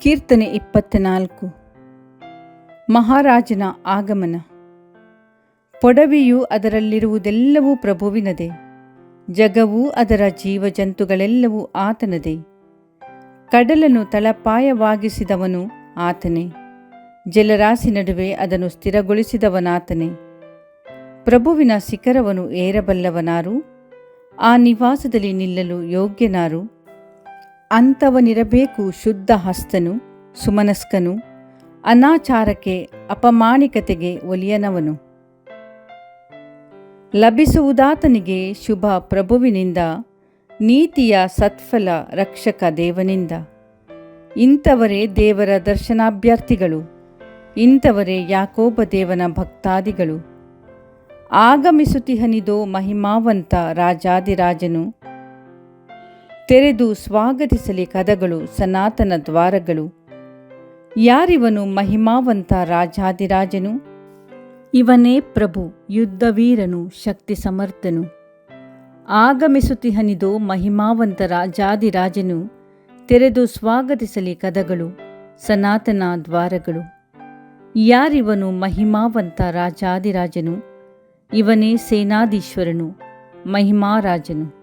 ಕೀರ್ತನೆ 24. ಮಹಾರಾಜನ ಆಗಮನ. ಪೊಡವೆಯೂ ಅದರಲ್ಲಿರುವುದೆಲ್ಲವೂ ಪ್ರಭುವಿನದೇ, ಜಗವೂ ಅದರ ಜೀವಜಂತುಗಳೆಲ್ಲವೂ ಆತನದೇ. ಕಡಲನ್ನು ತಳಪಾಯವಾಗಿಸಿದವನು ಆತನೇ, ಜಲರಾಶಿ ನಡುವೆ ಅದನ್ನು ಸ್ಥಿರಗೊಳಿಸಿದವನಾತನೇ. ಪ್ರಭುವಿನ ಶಿಖರವನ್ನು ಏರಬಲ್ಲವನಾರು? ಆ ನಿವಾಸದಲ್ಲಿ ನಿಲ್ಲಲು ಯೋಗ್ಯನಾರು? ಅಂಥವನಿರಬೇಕು ಶುದ್ಧ ಹಸ್ತನು, ಸುಮನಸ್ಕನು, ಅನಾಚಾರಕ್ಕೆ ಅಪಮಾನಿಕತೆಗೆ ಒಲಿಯನವನು. ಲಭಿಸುವುದಾತನಿಗೆ ಶುಭ ಪ್ರಭುವಿನಿಂದ, ನೀತಿಯ ಸತ್ಫಲ ರಕ್ಷಕ ದೇವನಿಂದ. ಇಂಥವರೇ ದೇವರ ದರ್ಶನಾಭ್ಯರ್ಥಿಗಳು, ಇಂಥವರೇ ಯಾಕೋಬ ದೇವನ ಭಕ್ತಾದಿಗಳು. ಆಗಮಿಸುತ್ತಿಹನಿದೋ ಮಹಿಮಾವಂತ ರಾಜಾದಿರಾಜನು, ತೆರೆದು ಸ್ವಾಗತಿಸಲಿ ಕದಗಳು ಸನಾತನ ದ್ವಾರಗಳು. ಯಾರಿವನು ಮಹಿಮಾವಂತ ರಾಜಾದಿರಾಜನು? ಇವನೇ ಪ್ರಭು, ಯುದ್ಧವೀರನು, ಶಕ್ತಿ ಸಮರ್ಥನು. ಆಗಮಿಸುತ್ತಿಹನಿದೋ ಮಹಿಮಾವಂತ ರಾಜಾದಿರಾಜನು, ತೆರೆದು ಸ್ವಾಗತಿಸಲಿ ಕದಗಳು ಸನಾತನ ದ್ವಾರಗಳು. ಯಾರಿವನು ಮಹಿಮಾವಂತ ರಾಜಾದಿರಾಜನು? ಇವನೇ ಸೇನಾಧೀಶ್ವರನು, ಮಹಿಮಾರಾಜನು.